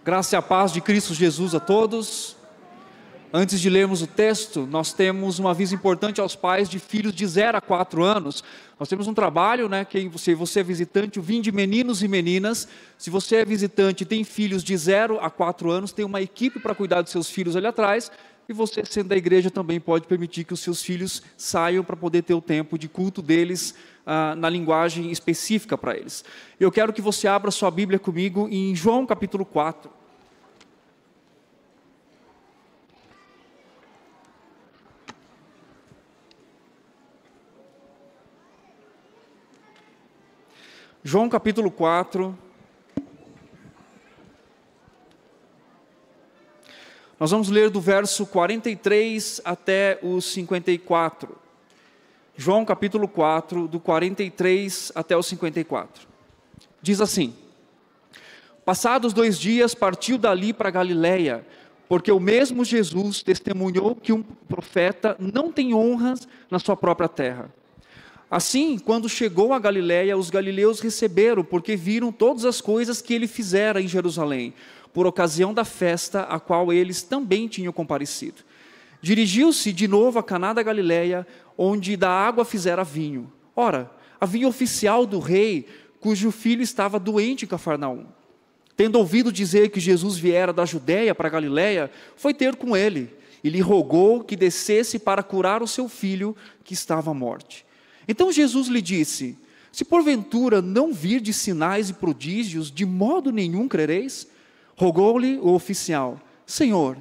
Graça e a paz de Cristo Jesus a todos. Antes de lermos o texto, nós temos um aviso importante aos pais de filhos de 0 a 4 anos. Nós temos um trabalho, se você é visitante, o Vinde Meninos e Meninas. Se você é visitante e tem filhos de 0 a 4 anos, tem uma equipe para cuidar dos seus filhos ali atrás. E você, sendo da igreja, também pode permitir que os seus filhos saiam para poder ter o tempo de culto deles na linguagem específica para eles. Eu quero que você abra sua Bíblia comigo em João capítulo 4. João capítulo 4, nós vamos ler do verso 43 até o 54. João capítulo 4, do 43 até o 54. Diz assim: Passados 2 dias, partiu dali para Galiléia, porque o mesmo Jesus testemunhou que um profeta não tem honras na sua própria terra. Assim, quando chegou a Galiléia, os galileus receberam, porque viram todas as coisas que ele fizera em Jerusalém, por ocasião da festa a qual eles também tinham comparecido. Dirigiu-se de novo a Caná da Galiléia, onde da água fizera vinho. Ora, havia oficial do rei, cujo filho estava doente em Cafarnaum. Tendo ouvido dizer que Jesus viera da Judéia para a Galiléia, foi ter com ele, e lhe rogou que descesse para curar o seu filho, que estava à morte. Então Jesus lhe disse: Se porventura não virdes sinais e prodígios, de modo nenhum crereis? Rogou-lhe o oficial: Senhor,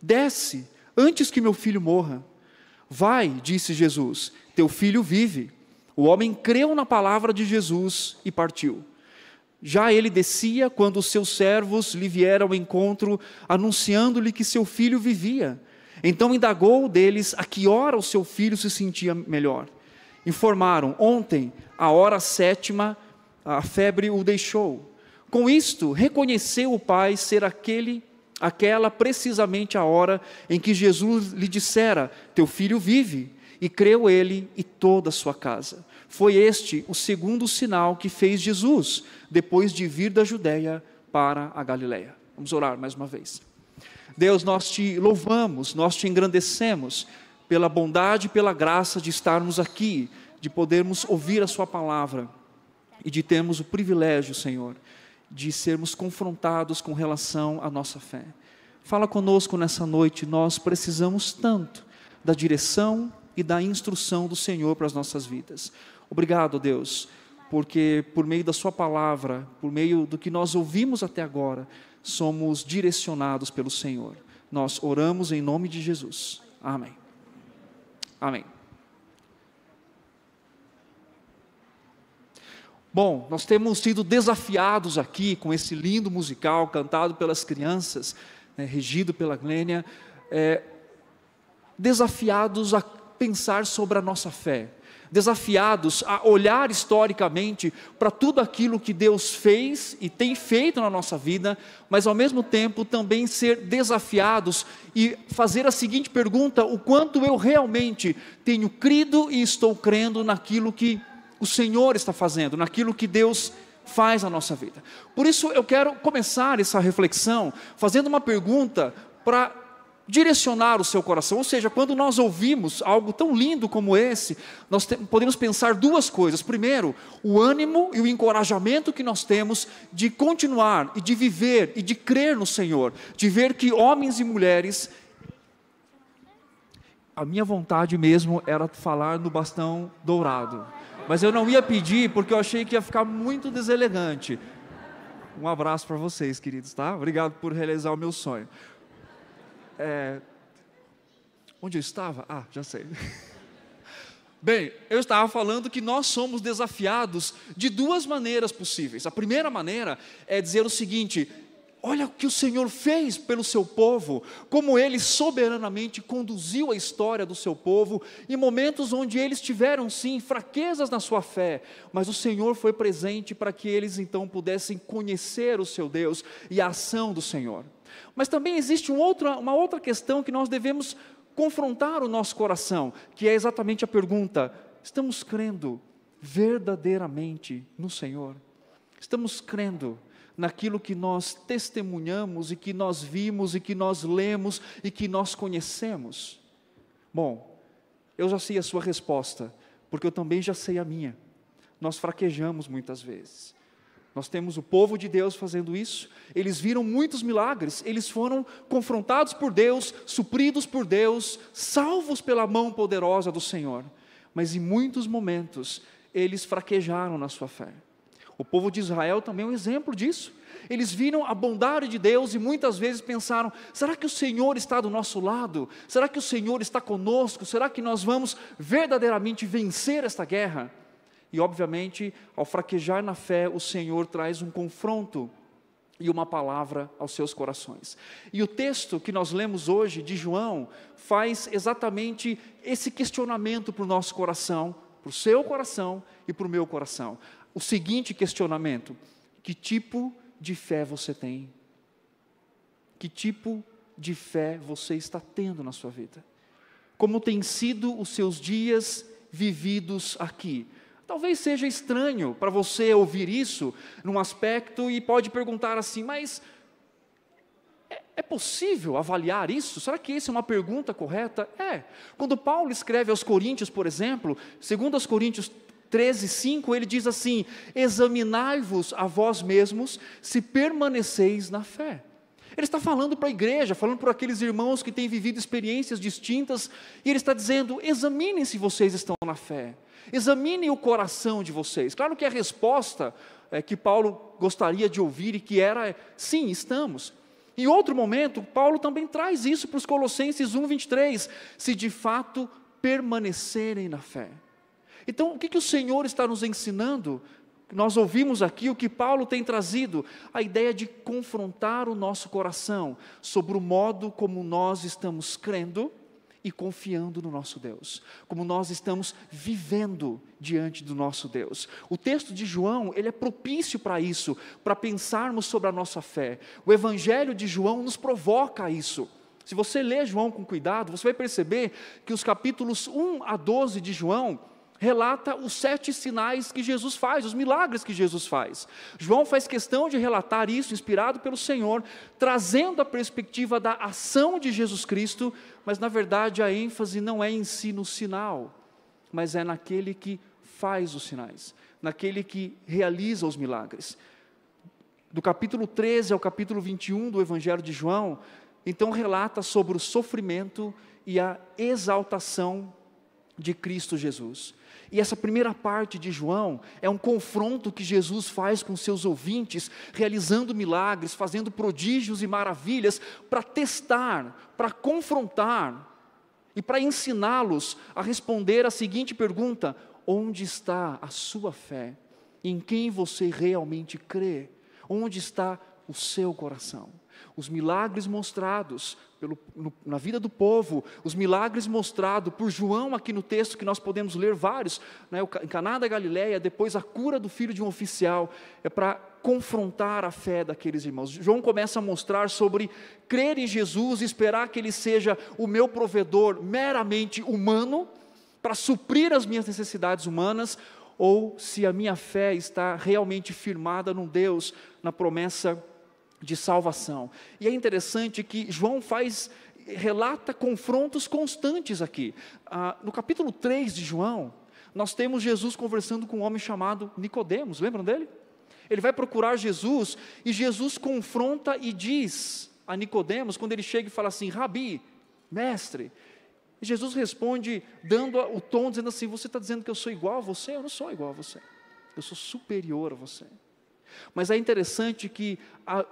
desce, antes que meu filho morra. Vai, disse Jesus, teu filho vive. O homem creu na palavra de Jesus e partiu. Já ele descia, quando os seus servos lhe vieram ao encontro, anunciando-lhe que seu filho vivia. Então indagou deles a que hora o seu filho se sentia melhor. Informaram: ontem, à hora 7ª, a febre o deixou. Com isto, reconheceu o pai ser aquela precisamente a hora em que Jesus lhe dissera: teu filho vive. E creu ele e toda a sua casa. Foi este o segundo sinal que fez Jesus, depois de vir da Judéia para a Galiléia. Vamos orar mais uma vez. Deus, nós te louvamos, nós te engrandecemos, pela bondade e pela graça de estarmos aqui, de podermos ouvir a sua palavra, e de termos o privilégio, Senhor, de sermos confrontados com relação à nossa fé. Fala conosco nessa noite, nós precisamos tanto da direção e da instrução do Senhor para as nossas vidas. Obrigado, Deus, porque por meio da sua palavra, por meio do que nós ouvimos até agora, somos direcionados pelo Senhor. Nós oramos em nome de Jesus. Amém. Amém. Bom, nós temos sido desafiados aqui com esse lindo musical cantado pelas crianças, regido pela Glênia, desafiados a pensar sobre a nossa fé, desafiados a olhar historicamente para tudo aquilo que Deus fez e tem feito na nossa vida, mas ao mesmo tempo também ser desafiados e fazer a seguinte pergunta: o quanto eu realmente tenho crido e estou crendo naquilo que o Senhor está fazendo, naquilo que Deus faz na nossa vida. Por isso eu quero começar essa reflexão fazendo uma pergunta para direcionar o seu coração. Ou seja, quando nós ouvimos algo tão lindo como esse, nós podemos pensar 2 coisas. Primeiro, o ânimo e o encorajamento que nós temos de continuar e de viver e de crer no Senhor, de ver que homens e mulheres... A minha vontade mesmo era falar no bastão dourado, mas eu não ia pedir porque eu achei que ia ficar muito deselegante. Um abraço para vocês, queridos, tá? Obrigado por realizar o meu sonho. Onde eu estava? Já sei. Bem, eu estava falando que nós somos desafiados de 2 maneiras possíveis. A primeira maneira é dizer o seguinte: olha o que o Senhor fez pelo seu povo, como Ele soberanamente conduziu a história do seu povo, em momentos onde eles tiveram sim fraquezas na sua fé, mas o Senhor foi presente para que eles então pudessem conhecer o seu Deus e a ação do Senhor. Mas também existe uma outra questão que nós devemos confrontar o nosso coração, que é exatamente a pergunta: estamos crendo verdadeiramente no Senhor? Estamos crendo naquilo que nós testemunhamos e que nós vimos e que nós lemos e que nós conhecemos? Bom, eu já sei a sua resposta, porque eu também já sei a minha. Nós fraquejamos muitas vezes. Nós temos o povo de Deus fazendo isso, eles viram muitos milagres, eles foram confrontados por Deus, supridos por Deus, salvos pela mão poderosa do Senhor, mas em muitos momentos, eles fraquejaram na sua fé. O povo de Israel também é um exemplo disso. Eles viram a bondade de Deus e muitas vezes pensaram: será que o Senhor está do nosso lado? Será que o Senhor está conosco? Será que nós vamos verdadeiramente vencer esta guerra? E obviamente, ao fraquejar na fé, o Senhor traz um confronto e uma palavra aos seus corações. E o texto que nós lemos hoje, de João, faz exatamente esse questionamento para o nosso coração, para o seu coração e para o meu coração. O seguinte questionamento: que tipo de fé você tem? Que tipo de fé você está tendo na sua vida? Como têm sido os seus dias vividos aqui? Talvez seja estranho para você ouvir isso num aspecto e pode perguntar assim: mas é possível avaliar isso? Será que essa é uma pergunta correta? Quando Paulo escreve aos Coríntios, por exemplo, segundo aos Coríntios 13:5, ele diz assim: examinai-vos a vós mesmos se permaneceis na fé. Ele está falando para a igreja, falando para aqueles irmãos que têm vivido experiências distintas, e ele está dizendo: examinem se vocês estão na fé, examinem o coração de vocês. Claro que a resposta que Paulo gostaria de ouvir e que era: sim, estamos. Em outro momento, Paulo também traz isso para os Colossenses 1:23, se de fato permanecerem na fé. Então, o que o Senhor está nos ensinando? Nós ouvimos aqui o que Paulo tem trazido, a ideia de confrontar o nosso coração sobre o modo como nós estamos crendo e confiando no nosso Deus, como nós estamos vivendo diante do nosso Deus. O texto de João, ele é propício para isso, para pensarmos sobre a nossa fé. O Evangelho de João nos provoca a isso. Se você ler João com cuidado, você vai perceber que os capítulos 1 a 12 de João relata os 7 sinais que Jesus faz, os milagres que Jesus faz. João faz questão de relatar isso, inspirado pelo Senhor, trazendo a perspectiva da ação de Jesus Cristo, mas na verdade a ênfase não é em si no sinal, mas é naquele que faz os sinais, naquele que realiza os milagres. Do capítulo 13 ao capítulo 21 do Evangelho de João, então relata sobre o sofrimento e a exaltação de Cristo Jesus. E essa primeira parte de João é um confronto que Jesus faz com seus ouvintes, realizando milagres, fazendo prodígios e maravilhas, para testar, para confrontar e para ensiná-los a responder a seguinte pergunta: onde está a sua fé? Em quem você realmente crê? Onde está o seu coração? Os milagres mostrados na vida do povo, os milagres mostrados por João aqui no texto, que nós podemos ler vários, em Caná da Galileia, depois a cura do filho de um oficial, é para confrontar a fé daqueles irmãos. João começa a mostrar sobre crer em Jesus e esperar que Ele seja o meu provedor meramente humano, para suprir as minhas necessidades humanas, ou se a minha fé está realmente firmada num Deus, na promessa de salvação. E é interessante que João relata confrontos constantes aqui. No capítulo 3 de João, nós temos Jesus conversando com um homem chamado Nicodemos, lembram dele? Ele vai procurar Jesus, e Jesus confronta e diz a Nicodemos, quando ele chega e fala assim: Rabi, mestre, e Jesus responde, dando o tom, dizendo assim: você está dizendo que eu sou igual a você? Eu não sou igual a você, eu sou superior a você. Mas é interessante que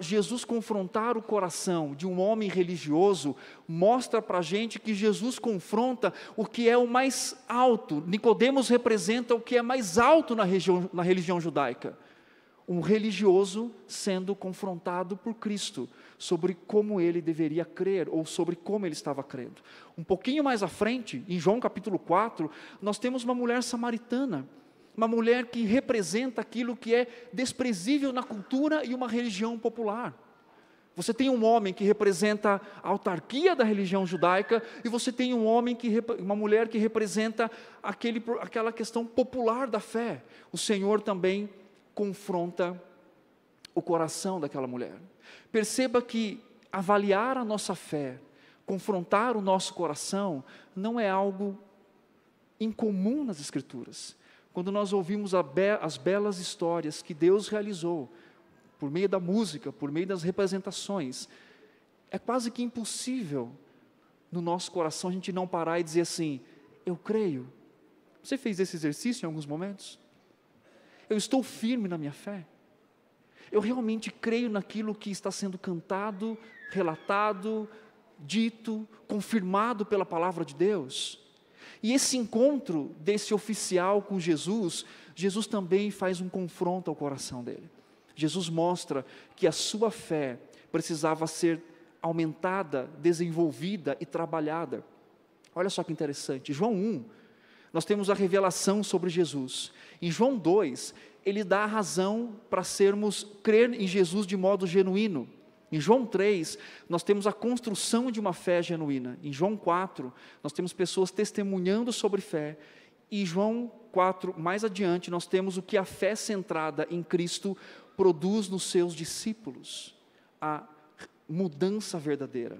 Jesus confrontar o coração de um homem religioso, mostra para a gente que Jesus confronta o que é o mais alto. Nicodemos representa o que é mais alto na religião judaica. Um religioso sendo confrontado por Cristo, sobre como ele deveria crer, ou sobre como ele estava crendo. Um pouquinho mais à frente, em João capítulo 4, nós temos uma mulher samaritana, uma mulher que representa aquilo que é desprezível na cultura e uma religião popular. Você tem um homem que representa a autarquia da religião judaica, e você tem uma mulher que representa aquela questão popular da fé. O Senhor também confronta o coração daquela mulher. Perceba que avaliar a nossa fé, confrontar o nosso coração, não é algo incomum nas Escrituras. Quando nós ouvimos as belas histórias que Deus realizou, por meio da música, por meio das representações, é quase que impossível no nosso coração a gente não parar e dizer assim: eu creio. Você fez esse exercício em alguns momentos? Eu estou firme na minha fé. Eu realmente creio naquilo que está sendo cantado, relatado, dito, confirmado pela palavra de Deus. E esse encontro desse oficial com Jesus, Jesus também faz um confronto ao coração dele. Jesus mostra que a sua fé precisava ser aumentada, desenvolvida e trabalhada. Olha só que interessante, João 1, nós temos a revelação sobre Jesus. Em João 2, ele dá a razão para crer em Jesus de modo genuíno. Em João 3, nós temos a construção de uma fé genuína. Em João 4, nós temos pessoas testemunhando sobre fé. E em João 4, mais adiante, nós temos o que a fé centrada em Cristo produz nos seus discípulos. A mudança verdadeira.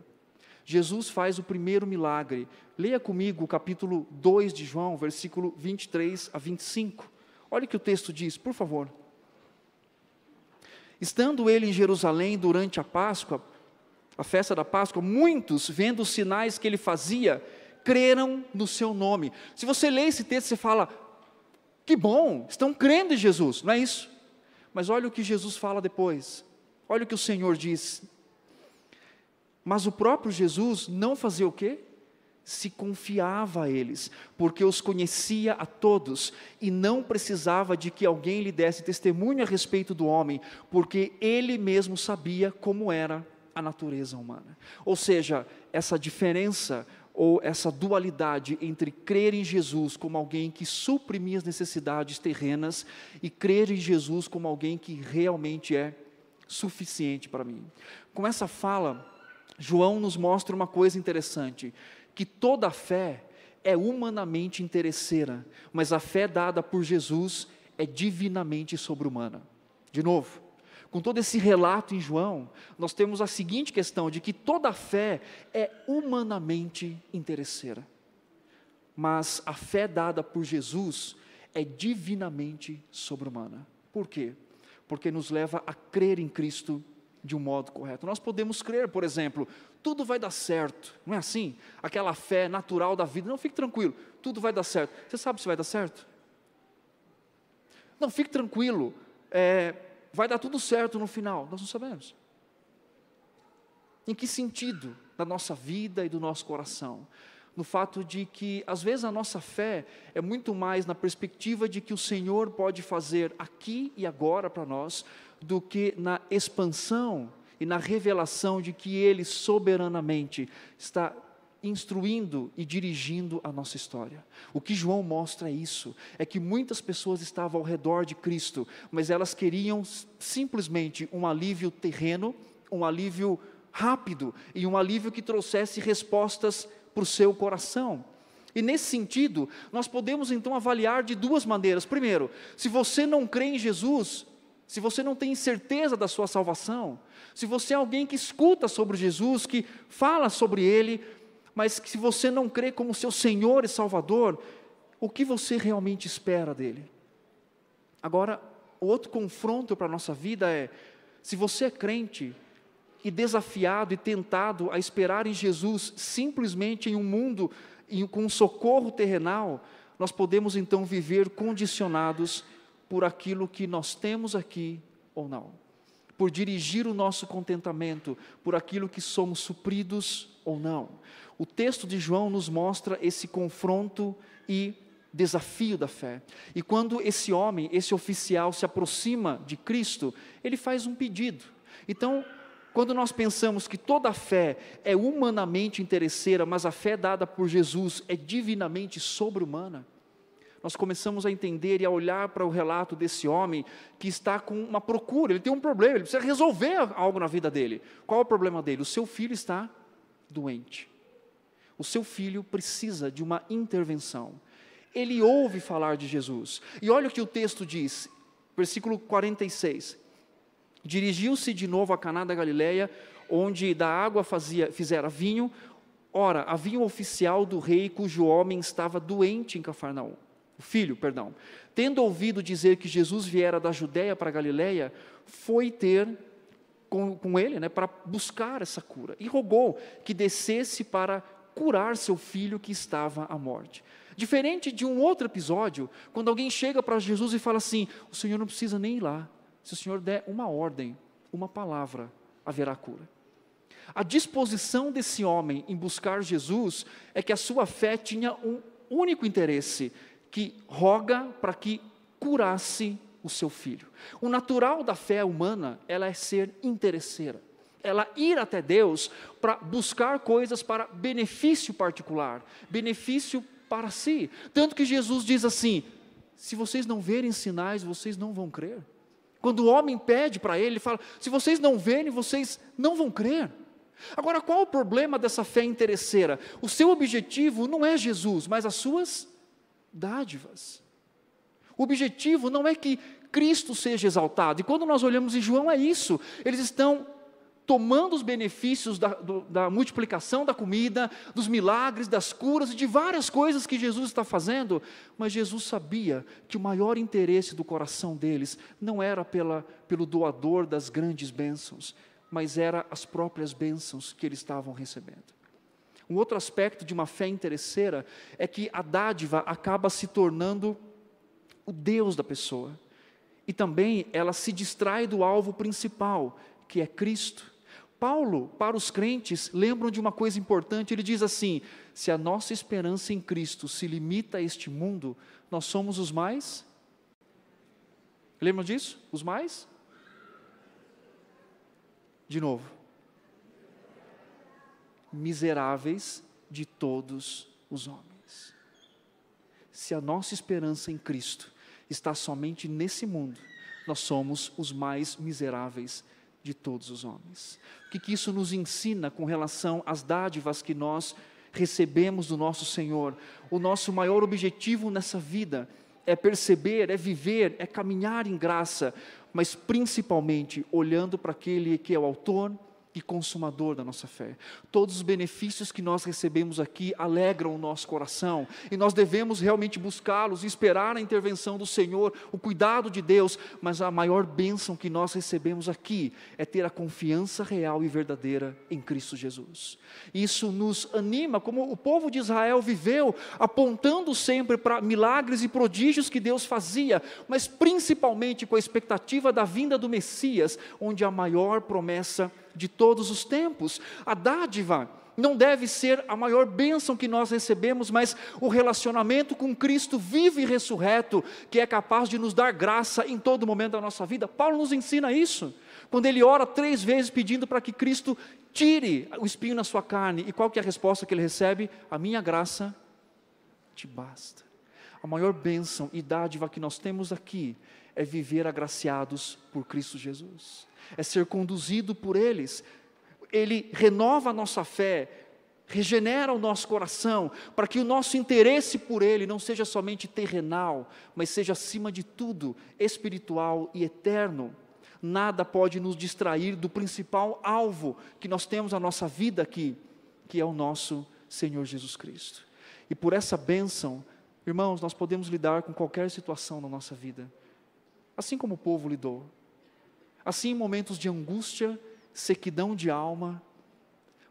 Jesus faz o primeiro milagre. Leia comigo o capítulo 2 de João, versículo 23 a 25. Olha o que o texto diz, por favor. Estando ele em Jerusalém durante a Páscoa, a festa da Páscoa, muitos, vendo os sinais que ele fazia, creram no seu nome. Se você lê esse texto, você fala: que bom, estão crendo em Jesus, não é isso? Mas olha o que Jesus fala depois. Olha o que o Senhor diz. Mas o próprio Jesus não fazia o quê? Se confiava a eles, porque os conhecia a todos, e não precisava de que alguém lhe desse testemunho a respeito do homem, porque ele mesmo sabia como era a natureza humana. Ou seja, essa diferença, ou essa dualidade entre crer em Jesus como alguém que supre minhas necessidades terrenas, e crer em Jesus como alguém que realmente é suficiente para mim. Com essa fala, João nos mostra uma coisa interessante, que toda fé é humanamente interesseira, mas a fé dada por Jesus é divinamente sobre-humana. De novo, com todo esse relato em João, nós temos a seguinte questão, de que toda fé é humanamente interesseira, mas a fé dada por Jesus é divinamente sobre-humana. Por quê? Porque nos leva a crer em Cristo de um modo correto. Nós podemos crer, por exemplo, tudo vai dar certo, não é assim? Aquela fé natural da vida, não, fique tranquilo, tudo vai dar certo. Você sabe se vai dar certo? Não, fique tranquilo, vai dar tudo certo no final. Nós não sabemos. Em que sentido da nossa vida e do nosso coração? No fato de que, às vezes, a nossa fé é muito mais na perspectiva de que o Senhor pode fazer aqui e agora para nós, do que na expansão e na revelação de que Ele soberanamente está instruindo e dirigindo a nossa história. O que João mostra é isso, é que muitas pessoas estavam ao redor de Cristo, mas elas queriam simplesmente um alívio terreno, um alívio rápido, e um alívio que trouxesse respostas para o seu coração. E nesse sentido, nós podemos então avaliar de duas maneiras. Primeiro, se você não crê em Jesus, se você não tem certeza da sua salvação, se você é alguém que escuta sobre Jesus, que fala sobre Ele, mas que se você não crê como seu Senhor e Salvador, o que você realmente espera dEle? Agora, o outro confronto para a nossa vida é, se você é crente, e desafiado e tentado a esperar em Jesus, simplesmente em um mundo com um socorro terrenal, nós podemos então viver condicionados por aquilo que nós temos aqui ou não, por dirigir o nosso contentamento, por aquilo que somos supridos ou não. O texto de João nos mostra esse confronto e desafio da fé. E quando esse homem, esse oficial se aproxima de Cristo, ele faz um pedido. Então, quando nós pensamos que toda fé é humanamente interesseira, mas a fé dada por Jesus é divinamente sobre-humana, nós começamos a entender e a olhar para o relato desse homem que está com uma procura, ele tem um problema, ele precisa resolver algo na vida dele. Qual é o problema dele? O seu filho está doente. O seu filho precisa de uma intervenção. Ele ouve falar de Jesus. E olha o que o texto diz, versículo 46. Dirigiu-se de novo a Caná da Galileia, onde da água fizera vinho. Ora, havia um oficial do rei cujo homem estava doente em Cafarnaum. O filho, perdão. Tendo ouvido dizer que Jesus viera da Judéia para a Galileia, foi ter com ele, para buscar essa cura. E rogou que descesse para curar seu filho que estava à morte. Diferente de um outro episódio, quando alguém chega para Jesus e fala assim: o Senhor não precisa nem ir lá. Se o Senhor der uma ordem, uma palavra, haverá cura. A disposição desse homem em buscar Jesus é que a sua fé tinha um único interesse, que roga para que curasse o seu filho. O natural da fé humana, ela é ser interesseira. Ela ir até Deus para buscar coisas para benefício particular, benefício para si. Tanto que Jesus diz assim: se vocês não verem sinais, vocês não vão crer. Quando o homem pede para ele, ele fala: se vocês não verem, vocês não vão crer. Agora, qual o problema dessa fé interesseira? O seu objetivo não é Jesus, mas as suas dádivas. O objetivo não é que Cristo seja exaltado. E quando nós olhamos em João, é isso. Eles estão tomando os benefícios da multiplicação da comida, dos milagres, das curas e de várias coisas que Jesus está fazendo, mas Jesus sabia que o maior interesse do coração deles não era pelo doador das grandes bênçãos, mas era as próprias bênçãos que eles estavam recebendo. Um outro aspecto de uma fé interesseira é que a dádiva acaba se tornando o Deus da pessoa, e também ela se distrai do alvo principal, que é Cristo. Paulo, para os crentes, lembram de uma coisa importante. Ele diz assim: se a nossa esperança em Cristo se limita a este mundo, nós somos os mais... Lembram disso? Os mais? De novo. Miseráveis de todos os homens. Se a nossa esperança em Cristo está somente nesse mundo, nós somos os mais miseráveis de todos os homens. O que isso nos ensina com relação às dádivas que nós recebemos do nosso Senhor? O nosso maior objetivo nessa vida é perceber, é viver, é caminhar em graça, mas principalmente olhando para aquele que é o autor e consumador da nossa fé. Todos os benefícios que nós recebemos aqui alegram o nosso coração, e nós devemos realmente buscá-los, esperar a intervenção do Senhor, o cuidado de Deus, mas a maior bênção que nós recebemos aqui é ter a confiança real e verdadeira em Cristo Jesus. Isso nos anima, como o povo de Israel viveu, apontando sempre para milagres e prodígios que Deus fazia, mas principalmente com a expectativa da vinda do Messias, onde a maior promessa de todos os tempos. A dádiva não deve ser a maior bênção que nós recebemos, mas o relacionamento com Cristo vivo e ressurreto, que é capaz de nos dar graça em todo momento da nossa vida. Paulo nos ensina isso, quando ele ora 3 vezes pedindo para que Cristo tire o espinho na sua carne. E qual que é a resposta que ele recebe? A minha graça te basta. A maior bênção e dádiva que nós temos aqui é viver agraciados por Cristo Jesus, é ser conduzido por eles. Ele renova a nossa fé, regenera o nosso coração, para que o nosso interesse por Ele não seja somente terrenal, mas seja acima de tudo espiritual e eterno. Nada pode nos distrair do principal alvo que nós temos na nossa vida aqui, que é o nosso Senhor Jesus Cristo. E por essa bênção, irmãos, nós podemos lidar com qualquer situação na nossa vida, assim como o povo lidou. Assim, em momentos de angústia, sequidão de alma,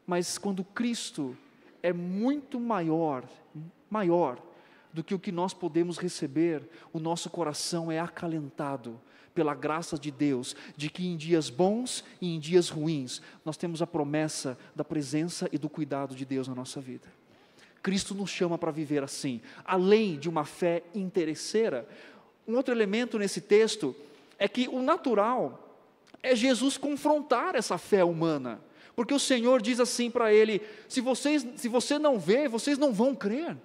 mas quando Cristo é muito maior do que o que nós podemos receber, o nosso coração é acalentado pela graça de Deus, de que em dias bons e em dias ruins, nós temos a promessa da presença e do cuidado de Deus na nossa vida. Cristo nos chama para viver assim, além de uma fé interesseira. Um outro elemento nesse texto é que o natural é Jesus confrontar essa fé humana, porque o Senhor diz assim para ele: se você não vê, vocês não vão crer.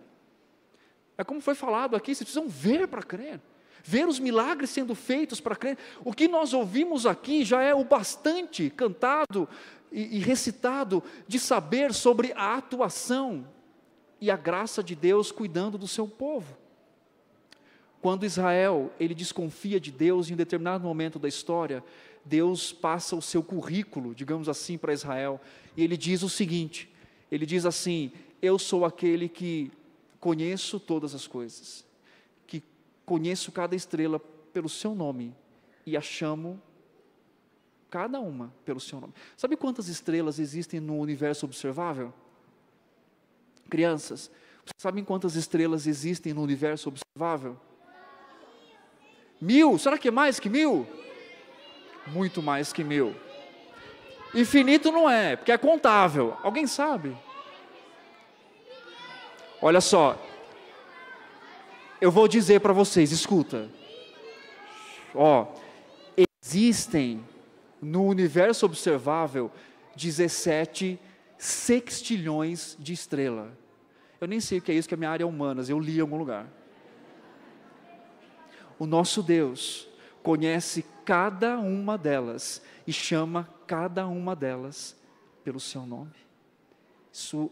É como foi falado aqui, vocês precisam ver para crer, ver os milagres sendo feitos para crer. O que nós ouvimos aqui já é o bastante cantado e recitado de saber sobre a atuação e a graça de Deus cuidando do seu povo. Quando Israel, ele desconfia de Deus em um determinado momento da história, Deus passa o seu currículo, digamos assim, para Israel, e ele diz o seguinte, ele diz assim: eu sou aquele que conheço todas as coisas, que conheço cada estrela pelo seu nome, e a chamo cada uma pelo seu nome. Sabe quantas estrelas existem no universo observável? Crianças, vocês sabem quantas estrelas existem no universo observável? 1000, será que é mais que 1000? Muito mais que 1000. Infinito não é, porque é contável. Alguém sabe? Olha só, eu vou dizer para vocês, escuta. Existem no universo observável 17 sextilhões de estrelas. Eu nem sei o que é isso, que a minha área é humanas, eu li em algum lugar. O nosso Deus conhece cada uma delas e chama cada uma delas pelo seu nome. Isso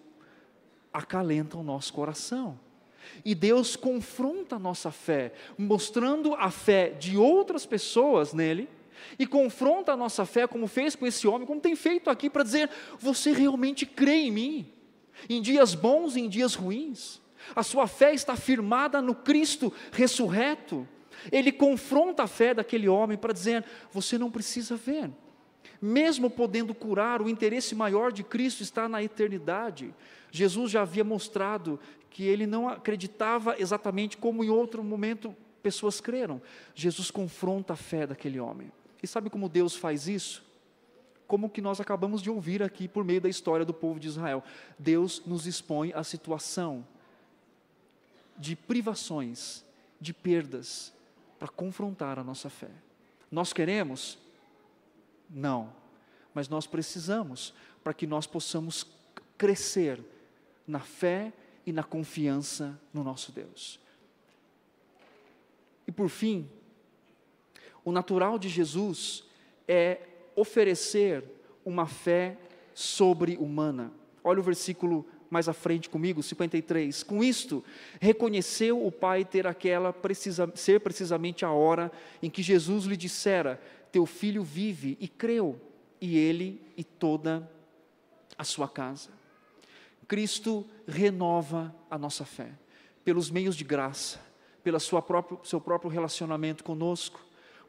acalenta o nosso coração. E Deus confronta a nossa fé, mostrando a fé de outras pessoas nele, e confronta a nossa fé, como fez com esse homem, como tem feito aqui, para dizer: você realmente crê em mim, em dias bons e em dias ruins, a sua fé está firmada no Cristo ressurreto. Ele confronta a fé daquele homem para dizer: você não precisa ver, mesmo podendo curar, o interesse maior de Cristo está na eternidade. Jesus já havia mostrado que ele não acreditava exatamente como em outro momento pessoas creram. Jesus confronta a fé daquele homem. E sabe como Deus faz isso? Como que nós acabamos de ouvir aqui por meio da história do povo de Israel. Deus nos expõe à situação de privações, de perdas, para confrontar a nossa fé. Nós queremos? Não. Mas nós precisamos, para que nós possamos crescer na fé e na confiança no nosso Deus. E por fim, o natural de Jesus é oferecer uma fé sobre-humana. Olha o versículo mais à frente comigo, 53. Com isto, reconheceu o Pai ter ser precisamente a hora em que Jesus lhe dissera: teu filho vive, e creu, e ele e toda a sua casa. Cristo renova a nossa fé, pelos meios de graça, pelo seu próprio relacionamento conosco,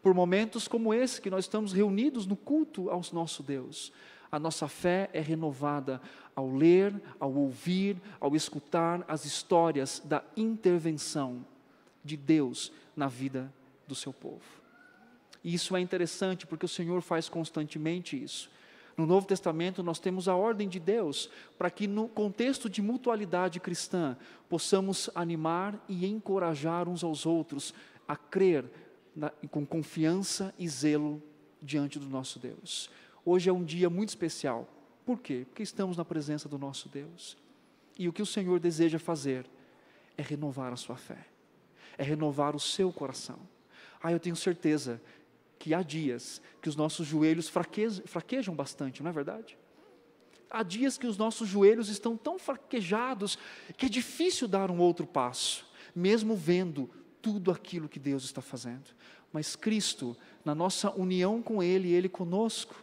por momentos como esse que nós estamos reunidos no culto ao nosso Deus. A nossa fé é renovada ao ler, ao ouvir, ao escutar as histórias da intervenção de Deus na vida do seu povo. E isso é interessante porque o Senhor faz constantemente isso. No Novo Testamento nós temos a ordem de Deus para que no contexto de mutualidade cristã possamos animar e encorajar uns aos outros a crer com confiança e zelo diante do nosso Deus. Hoje é um dia muito especial. Por quê? Porque estamos na presença do nosso Deus. E o que o Senhor deseja fazer é renovar a sua fé, é renovar o seu coração. Eu tenho certeza que há dias que os nossos joelhos fraquejam bastante, não é verdade? Há dias que os nossos joelhos estão tão fraquejados que é difícil dar um outro passo, mesmo vendo tudo aquilo que Deus está fazendo. Mas Cristo, na nossa união com Ele e Ele conosco,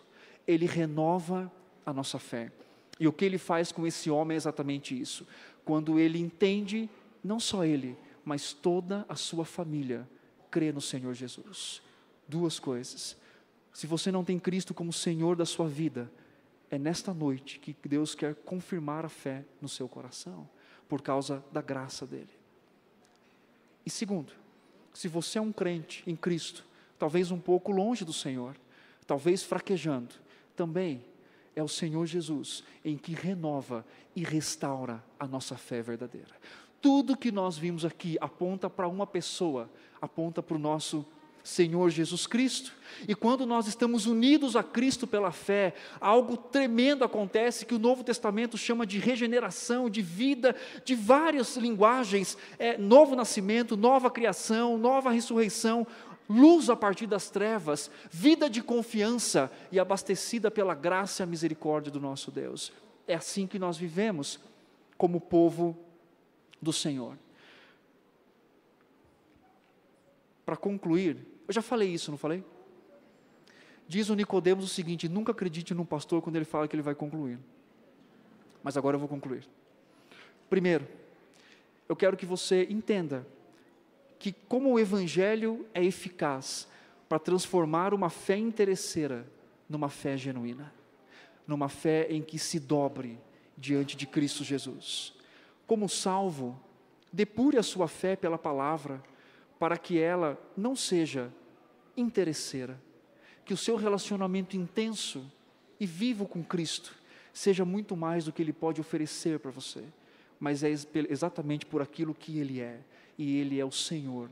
Ele renova a nossa fé. E o que Ele faz com esse homem é exatamente isso. Quando Ele entende, não só ele, mas toda a sua família crê no Senhor Jesus. Duas coisas: se você não tem Cristo como Senhor da sua vida, é nesta noite que Deus quer confirmar a fé no seu coração, por causa da graça dEle. E segundo, se você é um crente em Cristo, talvez um pouco longe do Senhor, talvez fraquejando, também é o Senhor Jesus em que renova e restaura a nossa fé verdadeira. Tudo que nós vimos aqui aponta para uma pessoa, aponta para o nosso Senhor Jesus Cristo. E quando nós estamos unidos a Cristo pela fé, algo tremendo acontece que o Novo Testamento chama de regeneração, de vida, de várias linguagens, novo nascimento, nova criação, nova ressurreição, luz a partir das trevas, vida de confiança e abastecida pela graça e a misericórdia do nosso Deus. É assim que nós vivemos como povo do Senhor. Para concluir, eu já falei isso, não falei? Diz o Nicodemos o seguinte: nunca acredite num pastor quando ele fala que ele vai concluir. Mas agora eu vou concluir. Primeiro, eu quero que você entenda que como o Evangelho é eficaz para transformar uma fé interesseira numa fé genuína, numa fé em que se dobre diante de Cristo Jesus. Como salvo, depure a sua fé pela palavra, para que ela não seja interesseira, que o seu relacionamento intenso e vivo com Cristo seja muito mais do que Ele pode oferecer para você, mas é exatamente por aquilo que Ele é, e Ele é o Senhor,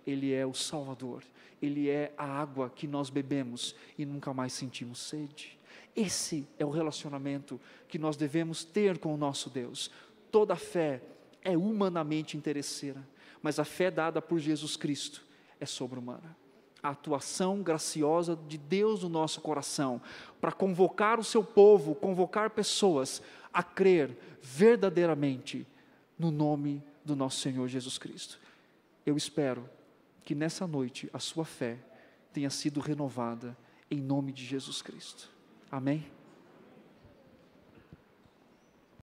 Ele é o Salvador, Ele é a água que nós bebemos e nunca mais sentimos sede. Esse é o relacionamento que nós devemos ter com o nosso Deus. Toda fé é humanamente interesseira, mas a fé dada por Jesus Cristo é sobre-humana. A atuação graciosa de Deus no nosso coração, para convocar o seu povo, convocar pessoas a crer verdadeiramente no nome do nosso Senhor Jesus Cristo. Eu espero que nessa noite a sua fé tenha sido renovada em nome de Jesus Cristo. Amém?